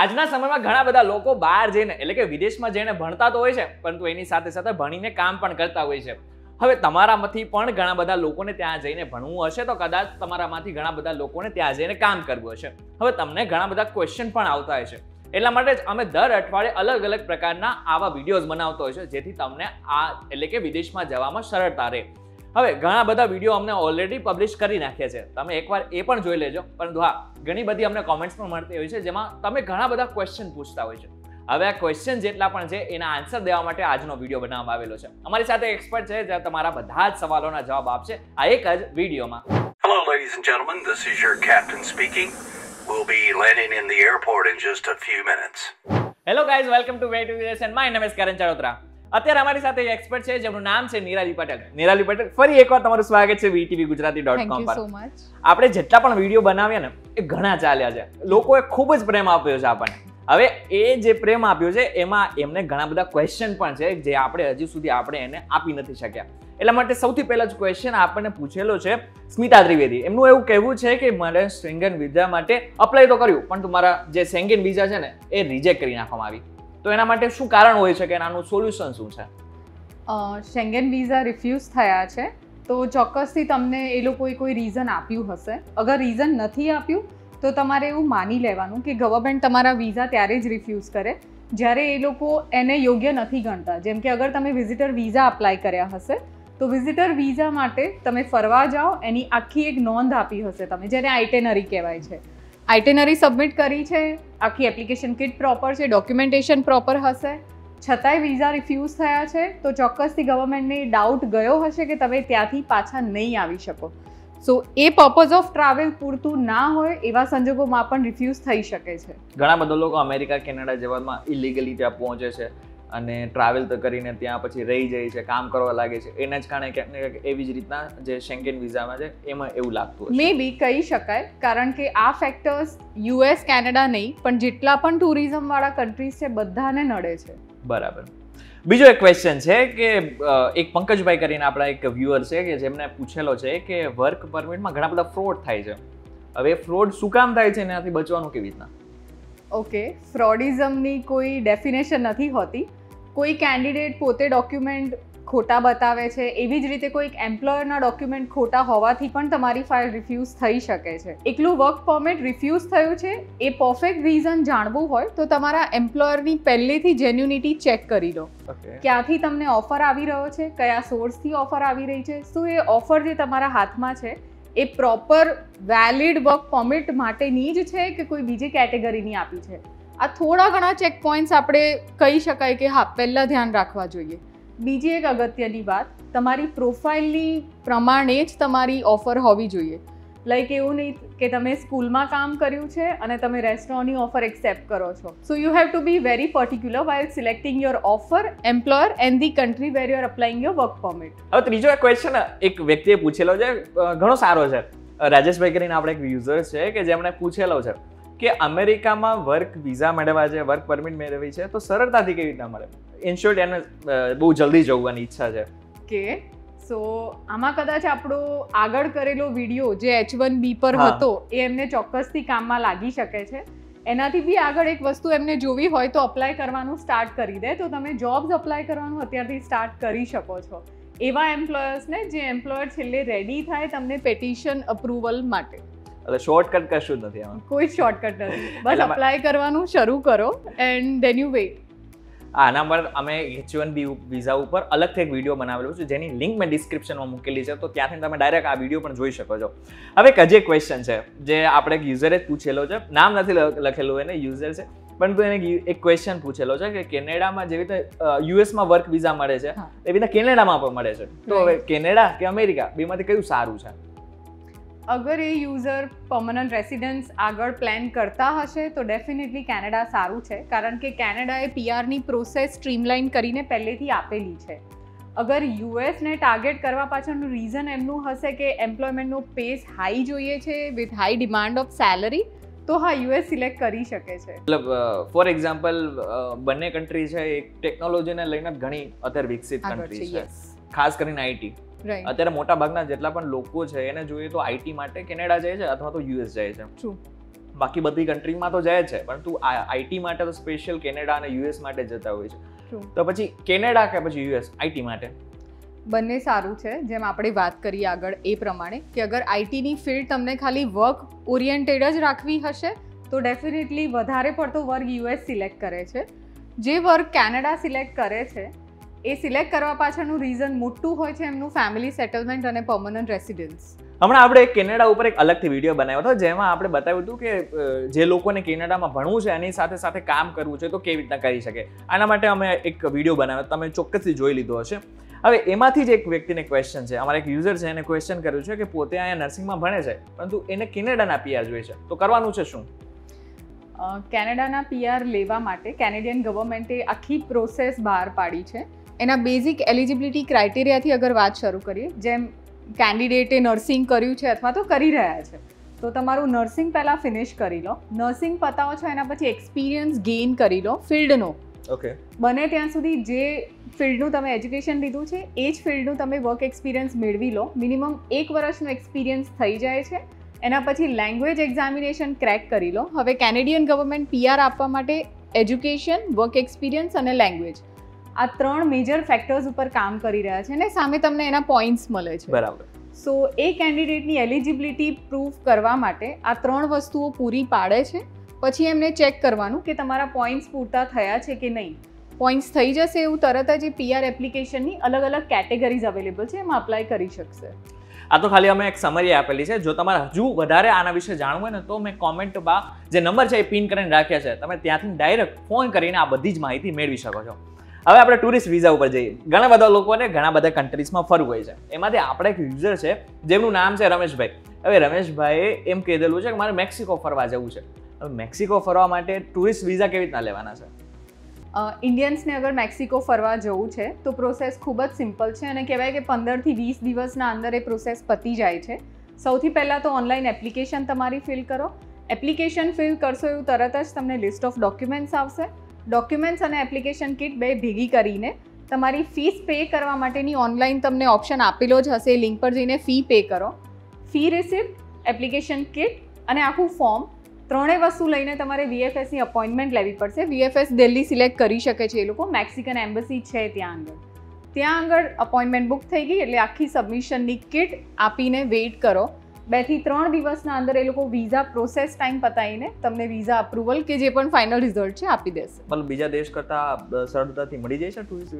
આજના સમયમાં ઘણા બધા લોકો બહાર જઈને એટલે કે વિદેશમાં જઈને ભણતા તો હોય છે, પરંતુ એની સાથે સાથે ભણીને કામ પણ કરતા હોય છે. હવે તમારામાંથી પણ ઘણા બધા લોકોને ત્યાં જઈને ભણવું હશે, તો કદાચ તમારામાંથી ઘણા બધા લોકોને ત્યાં જઈને કામ કરવું હશે. હવે તમને ઘણા બધા ક્વેશ્ચન પણ આવતા હશે, એટલા માટે જ અમે દર અઠવાડિયે અલગ અલગ પ્રકારના આવા વિડીયોઝ બનાવતો હોય છે, જેથી તમને આ એટલે કે વિદેશમાં જવામાં સરળતા રહે. હવે ઘણા બધા વિડીયો અમને ઓલરેડી પબ્લિશ કરી નાખ્યા છે, તમે એકવાર એ પણ જોઈ લેજો. પરંતુ હા, ઘણી બધી અમને કોમેન્ટ્સ પણ મળતી હોય છે, જેમાં તમે ઘણા બધા ક્વેશ્ચન પૂછતા હોય છે. હવે આ ક્વેશ્ચન જેટલા પણ છે એના આન્સર દેવા માટે આજનો વિડીયો બનાવવામાં આવેલો છે. અમારી સાથે એક્સપર્ટ છે, જે તમારા બધા જ સવાલોના જવાબ આપશે આ એક જ વિડીયોમાં. Hello, ladies and gentlemen. This is your captain speaking. We'll be landing in the airport in just a few minutes. Hello guys, welcome to Way to Videsh and my name is Karan Charotra. અત્યારે અમારી સાથે એક expert છે, જેમનું નામ છે નિરાલી પટેલ. નિરાલી પટેલ, ફરી એકવાર તમારું સ્વાગત છે VTVgujarati.com પર. આપણે જેટલા પણ વિડીયો બનાવ્યા ને એ ઘણા ચાલ્યા છે, લોકોએ ખૂબ જ પ્રેમ આપ્યો છે આપણને. હવે એ જે પ્રેમ આપ્યો છે એમાં એમને ઘણા બધા ક્વેશ્ચન પણ છે, જે આપણે હજી સુધી આપણે એને આપી નથી શક્યા. એટલા માટે સૌથી પહેલા જ ક્વેશ્ચન આપણને પૂછેલો છે સ્મિતા ત્રિવેદી. એમનું એવું કહેવું છે કે મારે શેંગન વિઝા માટે અપ્લાય તો કર્યું, પણ મારા જે શેંગન વિઝા છે ને એ રિજેક્ટ કરી નાખવામાં આવી. તો એના માટે શું કારણ હોય છે કે એનાનું સોલ્યુશન શું છે? શેંગન વિઝા રિફ્યુઝ થયા છે તો ચોક્કસથી તમને એ લોકોએ કોઈ રીઝન આપ્યું હશે. અગર રીઝન નથી આપ્યું તો તમારે એવું માની લેવાનું કે ગવર્મેન્ટ તમારા વિઝા ત્યારે જ રિફ્યુઝ કરે જ્યારે એ લોકો એને યોગ્ય નથી ગણતા. જેમ કે અગર તમે વિઝિટર વિઝા અપ્લાય કર્યા હશે તો વિઝિટર વિઝા માટે તમે ફરવા જાઓ એની આખી એક નોંધ આપી હશે તમે, જેને આઇટેનરી કહેવાય છે. આઇટેનરી સબમિટ કરી છે, આખી એપ્લિકેશન કિટ પ્રોપર છે, ડોક્યુમેન્ટેશન પ્રોપર હશે, છતાંય વિઝા રિફ્યુઝ થયા છે તો ચોક્કસથી ગવર્મેન્ટને ડાઉટ ગયો હશે કે તમે ત્યાંથી પાછા નહીં આવી શકો. સો એ પર્પઝ ઓફ ટ્રાવેલ પૂરતું ના હોય એવા સંજોગોમાં પણ રિફ્યુઝ થઈ શકે છે. ઘણા બધા લોકો અમેરિકા, કેનેડા જેવામાં ઇલીગલી ત્યાં પહોંચે છે અને ટ્રાવેલ તો કરીને ત્યાં પછી રહી જાય છે, કામ કરવા લાગે છે. એના જ કારણે ક્યાંક ને ક્યાંક એવી જ રીતના જે શેંગન વિઝામાં છે એમાં એવું લાગતું હશે. મે બી કહી શકાય, કારણ કે આ ફેક્ટર્સ યુએસ, કેનેડા નહીં પણ જેટલા પણ ટુરિઝમ વાળા કન્ટ્રીઝ છે બધાને નડે છે. બરાબર. બીજો એક ક્વેશ્ચન છે કે એક પંકજભાઈ કરીને આપણા એક વ્યુઅર છે કે જેમને પૂછેલો છે કે વર્ક પરમિટમાં ઘણા બધા ફ્રોડ થાય છે. હવે ફ્રોડ શું કામ થાય છે એનાથી બચવાનું કેવી રીતના? ઓકે, ફ્રોડિઝમની કોઈ ડેફિનેશન નથી હોતી. કોઈ કેન્ડિડેટ પોતે ડોક્યુમેન્ટ ખોટા બતાવે છે, એવી જ રીતે કોઈક એમ્પ્લોયરના ડોક્યુમેન્ટ ખોટા હોવાથી પણ તમારી ફાઇલ રિફ્યુઝ થઈ શકે છે. એકલું વર્ક પરમિટ રિફ્યુઝ થયું છે એ પરફેક્ટ રીઝન જાણવું હોય તો તમારા એમ્પ્લોયરની પહેલેથી જેન્યુનિટી ચેક કરી લો. ક્યાંથી તમને ઓફર આવી રહ્યો છે, કયા સોર્સથી ઓફર આવી રહી છે, શું એ ઓફર જે તમારા હાથમાં છે એ પ્રોપર વેલિડ વર્ક પરમિટ માટેની જ છે કે કોઈ બીજી કેટેગરીની આપી છે. આ થોડા ઘણા ચેક પોઈન્ટ્સ આપણે કહી શકાય કે હા પહેલાં ધ્યાન રાખવા જોઈએ. બીજી એક અગત્યની વાત, તમારી પ્રોફાઇલની પ્રમાણે જ તમારી ઓફર હોવી જોઈએ. લાઈક એવું નહીં કે તમે સ્કૂલમાં કામ કર્યું છે અને તમે રેસ્ટોરન્ટની ઓફર એક્સેપ્ટ કરો છો. So you have to be very particular while selecting your offer, employer and the country where you are applying your work permit. હવે ત્રીજો એક ક્વેશ્ચન એક વ્યક્તિએ પૂછેલો છે, ઘણો સારો છે. રાજેશભાઈ કરીને આપણે એક યુઝર છે કે જેમણે પૂછેલો છે કે અમેરિકામાં વર્ક વિઝા મેળવવા છે, વર્ક પરમિટ મેળવવી છે તો સરળતાથી કેવી રીતના મળે? ઇન શોર્ટ એને બહુ જલ્દી જવાની ઈચ્છા છે. કે સો આમાં કદાચ આપણો આગળ કરેલો વિડીયો જે H1B પર હતો એ એમને ચોક્કસથી કામમાં લાગી શકે છે. એનાથી બી આગળ એક વસ્તુ એમને જોવી હોય તો અપ્લાય કરવાનું સ્ટાર્ટ કરી દે તો તમે જોબ્સ અપ્લાય કરવાનું અત્યારથી સ્ટાર્ટ કરી શકો છો. એવા એમ્પ્લોયર્સને જે એમ્પ્લોયર છેલ્લે રેડી થાય તમને પેટિશન અપ્રુવલ માટે. એટલે શોર્ટકટ કશું જ નથી આમાં, કોઈ શોર્ટકટ નથી. બસ અપ્લાય કરવાનું શરૂ કરો એન્ડ ધેન યુ વેઇટ. આના પર અમે H1B વિઝા ઉપર અલગથી એક વિડીયો બનાવેલો છે, જેની લિંક મેં ડિસ્ક્રિપ્શનમાં મૂકેલી છે, તો ત્યાંથી તમે ડાયરેક્ટ આ વિડીયો પણ જોઈ શકો છો. હવે એક હજી એક ક્વેશ્ચન છે જે આપણે એક યુઝરે જ પૂછેલો છે, નામ નથી લખેલું એને, યુઝર છે, પરંતુ એને એક ક્વેશ્ચન પૂછેલો છે કે કેનેડામાં જેવી રીતે યુએસમાં વર્ક વિઝા મળે છે એવી રીતે કેનેડામાં પણ મળે છે, તો હવે કેનેડા કે અમેરિકા બેમાંથી કયું સારું છે? અગર એ યુઝર પરમનન્ટ રેસિડન્સ આગળ પ્લાન કરતા હશે તો ડેફિનેટલી કેનેડા સારું છે, કારણ કે કેનેડાએ પીઆરની પ્રોસેસ સ્ટ્રીમલાઇન કરીને પહેલેથી આપેલી છે. અગર યુએસને ટાર્ગેટ કરવા પાછળનું રીઝન એમનું હશે કે એમ્પ્લોયમેન્ટનો પેસ હાઈ જોઈએ છે with high demand of salary, તો હા યુએસ સિલેક્ટ કરી શકે છે. મતલબ ફોર એક્ઝામ્પલ બંને કન્ટ્રી છે એક ટેકનોલોજીને લઈને ઘણી અત્યારે વિકસિત કન્ટ્રી છે, ખાસ કરીને આઈટી. અત્યારે મોટા ભાગના જેટલા પણ લોકો છે એને જોઈએ તો આઈટી માટે કેનેડા જાય છે અથવા તો યુએસ જાય છે. બાકી બધી કન્ટ્રીમાં તો જાય છે, પરંતુ આઈટી માટે તો સ્પેશિયલ કેનેડા અને યુએસ માટે જતા હોય છે. તો પછી કેનેડા કે પછી યુએસ આઈટી માટે? બંને સારું છે. જેમ આપણે વાત કરી આગળ એ પ્રમાણે કે અગર આઈટીની ફિલ્ડ તમને ખાલી વર્ક ઓરિએન્ટેડ જ રાખવી હશે તો ડેફિનેટલી વધારે પડતો વર્ક યુએસ સિલેક્ટ કરે છે. જે વર્ક કેનેડા સિલેક્ટ કરે છે એ સિલેક્ટ કરવા પાછળનું રીઝન મોટું હોય છે એમનું ફેમિલી સેટલમેન્ટ અને પરમનન્ટ રેસિડન્સ. હમણાં આપણે કેનેડા ઉપર એક અલગથી વિડીયો બનાવ્યો હતો જેમાં આપણે બતાવ્યું હતું કે જે લોકોને કેનેડામાં ભણવું છે એની સાથે સાથે કામ કરવું છે તો કેવી રીતના કરી શકે. આના માટે અમે એક વિડીયો બનાવ્યો, તમે ચોક્કસથી જોઈ લીધો હશે. હવે એમાંથી જ એક વ્યક્તિને ક્વેશ્ચન છે, અમારા એક યુઝર છે એને ક્વેશ્ચન કર્યું છે કે પોતે અહીંયા નર્સિંગમાં ભણે છે પરંતુ એને કેનેડાના પીઆર જોઈએ છે, તો કરવાનું છે શું? કેનેડાના પીઆર લેવા માટે કેનેડિયન ગવર્મેન્ટે આખી પ્રોસેસ બહાર પાડી છે. એના બેઝિક એલિજિબિલિટી ક્રાઇટેરિયાથી અગર વાત શરૂ કરીએ, જેમ કેન્ડિડેટે નર્સિંગ કર્યું છે અથવા તો કરી રહ્યા છે તો તમારું નર્સિંગ પહેલાં ફિનિશ કરી લો. નર્સિંગ પતાવો છો એના પછી એક્સપિરિયન્સ ગેઇન કરી લો ફિલ્ડનો. ઓકે. બને ત્યાં સુધી જે ફિલ્ડનું તમે એજ્યુકેશન લીધું છે એ જ ફિલ્ડનું તમે વર્ક એક્સપિરિયન્સ મેળવી લો. મિનિમમ 1 વર્ષનો એક્સપિરિયન્સ થઈ જાય છે. એના પછી લેંગ્વેજ એક્ઝામિનેશન ક્રેક કરી લો. હવે કેનેડિયન ગવર્મેન્ટ પીઆર આપવા માટે એજ્યુકેશન, વર્ક એક્સપિરિયન્સ અને લેંગ્વેજ આ 3 મેજર ફેક્ટર્સ ઉપર કામ કરી રહ્યા છે અને સામે તમને એના પોઈન્ટ્સ મળે છે. બરાબર. સો એ કેન્ડિડેટની એલિજિબિલિટી પ્રૂફ કરવા માટે આ 3 વસ્તુઓ પૂરી પાડે છે. પછી એમને ચેક કરવાનું કે તમારા પોઈન્ટ્સ પૂરતા થયા છે કે નહીં. પોઈન્ટ્સ થઈ જશે એવું તરત જ એ પીઆર એપ્લિકેશનની અલગ અલગ કેટેગરીઝ અવેલેબલ છે, એમાં અપ્લાય કરી શકશે. આ તો ખાલી અમે એક સમરી આપેલી છે. જો તમારે હજુ વધારે આના વિશે જાણવું હોય ને તો મેં કોમેન્ટમાં જે નંબર છે એ પિન કરીને રાખ્યા છે, તમે ત્યાંથી ડાયરેક્ટ ફોન કરીને આ બધી જ માહિતી મેળવી શકો છો. હવે આપણે ટુરિસ્ટ વિઝા ઉપર જઈએ. ઘણા બધા લોકોને ઘણા બધા કન્ટ્રીઝમાં ફરવું હોય છે. એમાંથી આપણે એક યુઝર છે જેમનું નામ છે રમેશભાઈ. હવે રમેશભાઈએ એમ કીધેલું છે કે મારે મેક્સિકો ફરવા જવું છે. હવે મેક્સિકો ફરવા માટે ટુરિસ્ટ વિઝા કેવી રીતના લેવાના છે? ઇન્ડિયન્સને અગર મેક્સિકો ફરવા જવું છે તો પ્રોસેસ ખૂબ જ સિમ્પલ છે અને કહેવાય કે 15થી 20 દિવસના અંદર એ પ્રોસેસ પતી જાય છે. સૌથી પહેલાં તો ઓનલાઈન એપ્લિકેશન તમારી ફિલ કરો. એપ્લિકેશન ફિલ કરશો એવું તરત જ તમને લિસ્ટ ઓફ ડોક્યુમેન્ટ્સ આવશે. ડોક્યુમેન્ટ્સ અને એપ્લિકેશન કિટ બે ભેગી કરીને તમારી ફીસ પે કરવા માટેની ઓનલાઈન તમને ઓપ્શન આપેલો જ હશે. લિંક પર જઈને ફી પે કરો. ફી રિસિપ્ટ, એપ્લિકેશન કિટ અને આખું ફોર્મ, 3 વસ્તુ લઈને તમારે વીએફએસની અપોઇન્ટમેન્ટ લેવી પડશે. વીએફએસ દિલ્હી સિલેક્ટ કરી શકે છે એ લોકો, મેક્સિકન એમ્બસી છે ત્યાં આગળ અપોઇન્ટમેન્ટ બુક થઈ ગઈ એટલે આખી સબમિશનની કિટ આપીને વેઇટ કરો. 2 થી 3 દિવસના અંદર એ લોકો વિઝા પ્રોસેસ ટાઈમ પતાવીને તમને વિઝા અપ્રુવલ કે જે પણ ફાઇનલ રિઝલ્ટ છે આપી દેશે. મતલબ બીજા દેશ કરતાં સરળતાથી મળી જાય છે ટુરિસ્ટ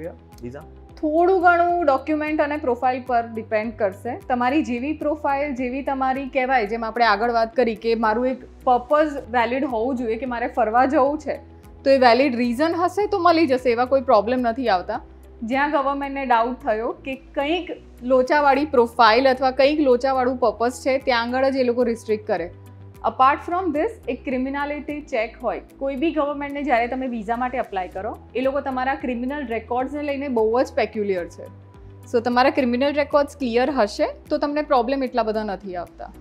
વિઝા? થોડું ઘણું ડોક્યુમેન્ટ અને પ્રોફાઇલ પર ડિપેન્ડ કરશે. તમારી જેવી પ્રોફાઇલ, જેવી તમારી કહેવાય, જેમ આપણે આગળ વાત કરી કે મારું એક પર્પઝ વેલિડ હોવું જોઈએ કે મારે ફરવા જવું છે તો એ વેલિડ રીઝન હશે તો મળી જશે. એવા કોઈ પ્રોબ્લેમ નથી આવતા. જ્યાં ગવર્મેન્ટને ડાઉટ થયો કે કંઈક લોચાવાળી પ્રોફાઇલ અથવા કંઈક લોચાવાળું પર્પઝ છે ત્યાં આગળ જ એ લોકો રિસ્ટ્રિક્ટ કરે. અપાર્ટ ફ્રોમ ધીસ એક ક્રિમિનાલિટી ચેક હોય. કોઈ બી ગવર્મેન્ટને જ્યારે તમે વિઝા માટે અપ્લાય કરો એ લોકો તમારા ક્રિમિનલ રેકોર્ડ્સને લઈને બહુ જ પેક્યુલિયર છે. સો તમારા ક્રિમિનલ રેકોર્ડ્સ ક્લિયર હશે તો તમને પ્રોબ્લેમ એટલા બધા નથી આવતા.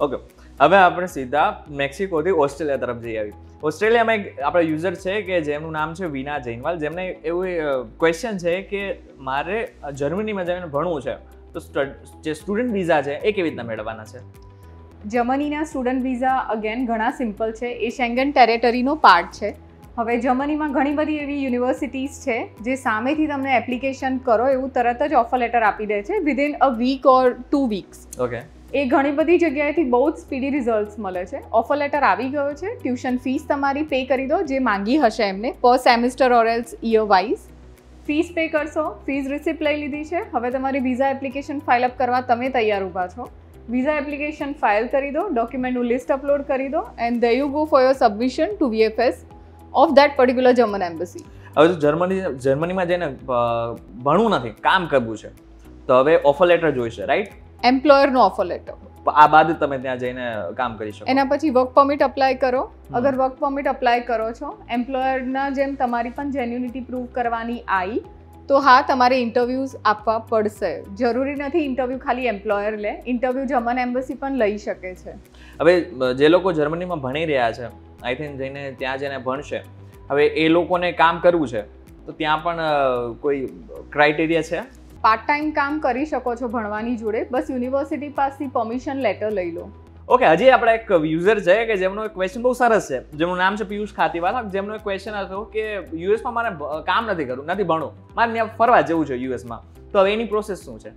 ઓકે. હવે આપણે સીધા મેક્સિકોથી ઓસ્ટ્રેલિયા તરફ જઈ આવી. ઓસ્ટ્રેલિયામાં એક આપણા યુઝર છે કે જેમનું નામ છે વિના જૈનવાલ, જેમને એવું ક્વેશ્ચન છે કે મારે જર્મનીમાં જઈને ભણવું છે તો જે સ્ટુડન્ટ વિઝા છે એ કેવી રીતના મેળવવાના છે? જર્મનીના સ્ટુડન્ટ વિઝા અગેન ઘણા સિમ્પલ છે. એ શેંગન ટેરેટરીનો પાર્ટ છે. હવે જર્મનીમાં ઘણી બધી એવી યુનિવર્સિટીઝ છે જે સામેથી તમને એપ્લિકેશન કરો એવું તરત જ ઓફર લેટર આપી દે છે within a week or 2 weeks. Okay. એ ઘણી બધી જગ્યાએથી બહુ જ સ્પીડી રિઝલ્ટ્સ મળે છે. ઓફર લેટર આવી ગયો છે. ટ્યુશન ફીસ તમારી પે કરી દો જે માંગી હશે એમને પર semester or else year wise. Fees pay કરશો, ફીસ રિસિપ્ટ લઈ લીધી છે. હવે તમારી વિઝા એપ્લિકેશન ફાઇલ અપ કરવા તમે તૈયાર ઊભા છો. વિઝા એપ્લિકેશન ફાઇલ કરી દો, ડોક્યુમેન્ટનું લિસ્ટ અપલોડ કરી દો and there you go for your submission to VFS of that particular German embassy. હવે જો જર્મનીમાં જઈને ભણવું નથી, કામ કરવું છે તો હવે ઓફર લેટર જોઈશે, રાઈટ? એમ્પ્લોયરનો ઓફર લેટર. આ બાદ તમે ત્યાં જઈને કામ કરી શકો. એના પછી વર્ક પરમિટ અપ્લાય કરો. અગર વર્ક પરમિટ અપ્લાય કરો છો, એમ્પ્લોયરના જેમ તમારી પણ જેન્યુનિટી પ્રૂવ કરવાની આવી તો હા તમારે ઇન્ટરવ્યૂઝ આપવા પડશે. જરૂરી નથી ઇન્ટરવ્યૂ ખાલી એમ્પ્લોયર લે, ઇન્ટરવ્યૂ જર્મન એમ્બસી પણ લઈ શકે છે. હવે જે લોકો જર્મનીમાં ભણી રહ્યા છે, આઈ થિંક જઈને ત્યાં જઈને ભણશે, હવે એ લોકોને કામ કરવું છે તો ત્યાં પણ કોઈ ક્રાઇટેરિયા છે? પાર્ટ ટાઈમ કામ કરી શકો છો ભણવાની જોડે, બસ યુનિવર્સિટી પાસેથી પરમિશન લેટર લઈ લો. ઓકે, હજી આપણે એક યુઝર છે કે જેમનો એક ક્વેશ્ચન બહુ સરસ છે, જેમનું નામ છે પિયુષ ખાતીવાલા, જેમનો એક ક્વેશ્ચન હતો કે યુએસમાં મારે કામ નથી કરવું, નથી ભણવું, મારે ત્યાં ફરવા જવું છે યુએસમાં, તો હવે એની પ્રોસેસ શું છે?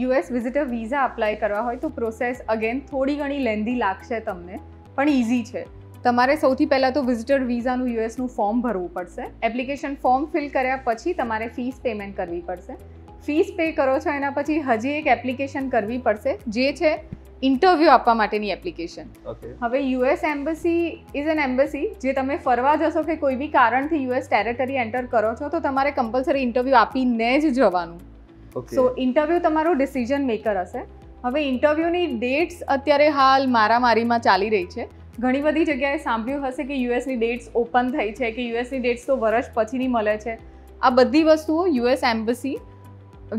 યુએસ વિઝિટર વિઝા અપ્લાય કરવા હોય તો પ્રોસેસ અગેન થોડી ઘણી લેન્ધી લાગશે તમને, પણ ઇઝી છે. તમારે સૌથી પહેલાં તો વિઝિટર વિઝાનું યુએસનું ફોર્મ ભરવું પડશે. એપ્લિકેશન ફોર્મ ફિલ કર્યા પછી તમારે ફીસ પેમેન્ટ કરવી પડશે. ફીસ પે કરો છો એના પછી હજી એક એપ્લિકેશન કરવી પડશે, જે છે ઇન્ટરવ્યૂ આપવા માટેની એપ્લિકેશન. હવે US embassy is an embassy, જે તમે ફરવા જશો કે કોઈ બી કારણથી યુએસ ટેરેટરી એન્ટર કરો છો તો તમારે કમ્પલસરી ઇન્ટરવ્યૂ આપીને જ જવાનું. સો ઇન્ટરવ્યૂ તમારો ડિસિઝન મેકર હશે. હવે ઇન્ટરવ્યૂની ડેટ્સ અત્યારે હાલ મારામારીમાં ચાલી રહી છે. ઘણી બધી જગ્યાએ સાંભળ્યું હશે કે યુએસની ડેટ્સ ઓપન થઈ છે, કે યુએસની ડેટ્સ તો વર્ષ પછીની મળે છે. આ બધી વસ્તુઓ યુએસ એમ્બસી,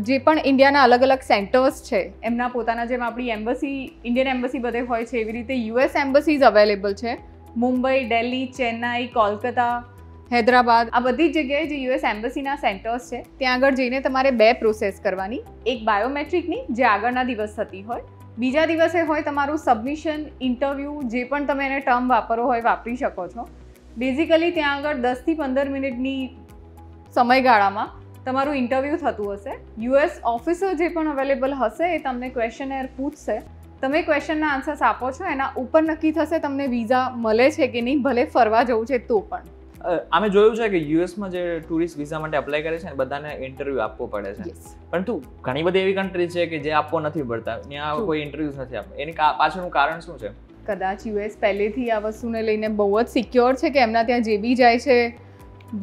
જે પણ ઇન્ડિયાના અલગ અલગ સેન્ટર્સ છે એમના પોતાના, જેમ આપણી એમ્બસી ઇન્ડિયન એમ્બસી બધે હોય છે એવી રીતે યુએસ એમ્બસીઝ અવેલેબલ છે. મુંબઈ, દિલ્હી, ચેન્નાઈ, કોલકાતા, હૈદરાબાદ, આ બધી જ જગ્યાએ જે યુએસ એમ્બસીના સેન્ટર્સ છે ત્યાં આગળ જઈને તમારે 2 પ્રોસેસ કરવાની. એક બાયોમેટ્રિકની, જે આગળના દિવસ થતી હોય, બીજા દિવસે હોય તમારું સબમિશન, ઇન્ટરવ્યૂ, જે પણ તમે એને ટર્મ વાપરો હોય વાપરી શકો છો. બેઝિકલી ત્યાં આગળ 10 થી 15 મિનિટની સમયગાળામાં તમારું ઇન્ટરવ્યૂ થતું હશે. યુએસ ઓફિસર જે પણ અવેલેબલ હશે એ તમને ક્વેશ્ચનર પૂછશે. તમે ક્વેશ્ચનના આન્સર્સ આપો છો, એના ઉપર નક્કી થશે તમને વિઝા મળે છે કે નહીં, ભલે ફરવા જવું છે તો પણ. અમે જોયું છે કે યુએસમાં જે ટુરિસ્ટ વિઝા માટે અપ્લાય કરે છે ને બધાને ઇન્ટરવ્યૂ આપવો પડે છે, પરંતુ ઘણી બધી એવી કન્ટ્રી છે કે જે આપવો નથી પડતા, ત્યાં કોઈ ઇન્ટરવ્યૂ નથી આપતા. એની પાછળનું કારણ શું છે? કદાચ યુએસ પહેલેથી આ વસ્તુને લઈને બહુ જ સિક્યોર છે કે એમના ત્યાં જે બી જાય છે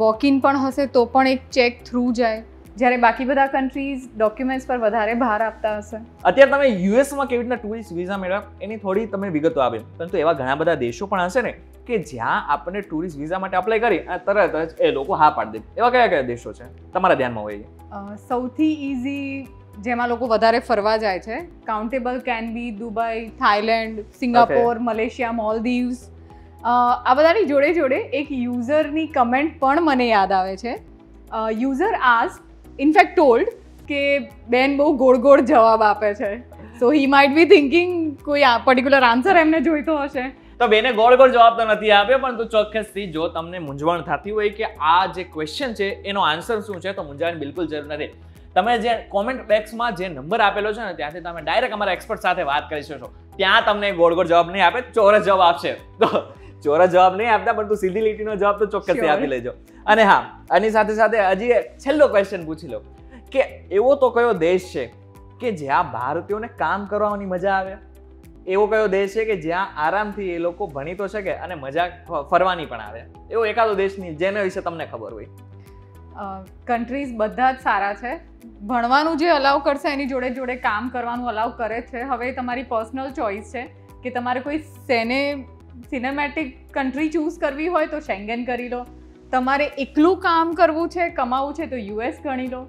વોક ઇન પણ હશે તો પણ એક ચેક થ્રુ જાય, જ્યારે બાકી બધા કન્ટ્રીઝ ડોક્યુમેન્ટ્સ પર વધારે ભાર આપતા હશે. અત્યારે તમે યુએસમાં કેવી રીતના ટુરિસ્ટ વિઝા મેળવ્યા એની થોડી તમે વિગતો આપી, પરંતુ એવા ઘણા બધા દેશો પણ હશે ને કે જ્યાં આપણે ટુરિસ્ટ વિઝા માટે અપ્લાય કરી અને તરત જ એ લોકો હા પાડી દે. એવા કયા કયા દેશો છે તમારા ધ્યાનમાં હોય? સૌથી ઇઝી જેમાં લોકો વધારે ફરવા જાય છે, countable can be Dubai, Thailand, Singapore, Malaysia, Maldives. આ બધાની જોડે જોડે એક યુઝરની કમેન્ટ પણ મને યાદ આવે છે. યુઝર આસ્ક, ઇનફેક્ટ ટોલ્ડ, કે બેન બહુ ગોળ ગોળ જવાબ આપે છે. સો હી માઇટ બી થિંકિંગ કોઈ પર્ટિક્યુલર આન્સર એમને જોઈતો હશે. તો બેને ગોળ ગોળ જવાબ તો નથી આપ્યો, પરંતુ ચોક્કસથી જો તમને મૂંઝવણ થતી હોય કે આ જે ક્વેશ્ચન છે એનો આન્સર શું છે, તો મૂંઝાવાની બિલકુલ જરૂર નથી. તમે જે કોમેન્ટ બોક્સમાં જે નંબર આપેલો છે ને ત્યાંથી તમે ડાયરેક્ટ અમારા એક્સપર્ટ સાથે વાત કરી શકો છો. ત્યાં તમને ગોળ ગોળ જવાબ નહીં આપે, ચોરસ જવાબ આપશે. તો ચોરસ જવાબ નહીં આપતા, પરંતુ સીધી લીટીનો જવાબ તો ચોક્કસથી આપી લેજો. અને હા, આની સાથે સાથે હજી છેલ્લો ક્વેશ્ચન પૂછી લો કે એવો તો કયો દેશ છે કે જ્યાં ભારતીયોને કામ કરવાની મજા આવે? એવો કયો દેશ છે કે જ્યાં આરામથી એ લોકો ભણી તો શકે અને મજા ફરવાની પણ આવે? એવો એકાદો દેશની જેના વિશે તમને ખબર હોય. કન્ટ્રીઝ બધા જ સારા છે. ભણવાનું જે અલાઉ કરશે એની જોડે જોડે કામ કરવાનું અલાઉ કરે છે. હવે તમારી પર્સનલ ચોઇસ છે કે તમારે કોઈ સિનેમેટિક કન્ટ્રી ચૂઝ કરવી હોય તો શેંગન કરી લો. તમારે એકલું કામ કરવું છે, કમાવું છે, તો યુએસ ગણી લો.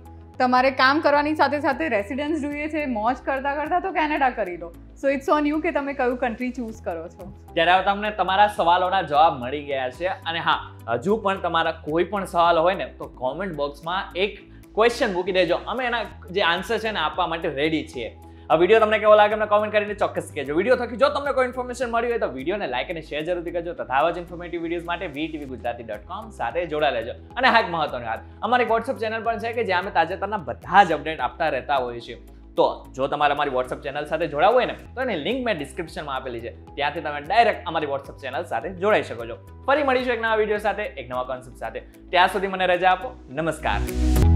તમારે કામ કરવાની સાથે સાથે રેસિડન્સ જોઈએ છે, મોજ કરતા કરતા, તો કેનેડા કરી લો. સો ઇટ્સ ઓન યુ કે તમે કયું કન્ટ્રી ચૂઝ કરો છો. ત્યારે તમને તમારા સવાલોના જવાબ મળી ગયા છે. અને હા, હજુ પણ તમારા કોઈ પણ સવાલ હોય ને તો કોમેન્ટ બોક્સમાં એક ક્વેશ્ચન મૂકી દેજો. અમે એના જે આન્સર છે ને આપવા માટે રેડી છીએ. આ વિડીયો તમને કેવો લાગે અમને કોમેન્ટ કરીને ચોક્કસ કહેજો. વિડીયો થકી જો તમને કોઈ ઇન્ફોર્મેશન મળી હોય તો વિડીયોને લાઈક અને શેર જરૂરથી કરજો. તથા આવા જ ઇન્ફોર્મેટિવ વિડીયોઝ માટે VTVGujarati.com સાથે જોડાઈ લેજો. અને હા, એક મહત્વની વાત, અમારી WhatsApp ચેનલ પણ છે કે જ્યાં અમે તાજેતરના બધા જ અપડેટ આપતા રહેતા હોઈએ છીએ. તો જો તમારે અમારી WhatsApp ચેનલ સાથે જોડાવવું હોય ને તો એની લિંક મેં ડિસ્ક્રિપ્શનમાં આપેલી છે, ત્યાંથી તમે ડાયરેક્ટ અમારી WhatsApp ચેનલ સાથે જોડાઈ શકો છો. ફરી મળીશું એક નવા વિડીયો સાથે, એક નવા કોન્સેપ્ટ સાથે. ત્યાં સુધી મને રજા આપો. નમસ્કાર.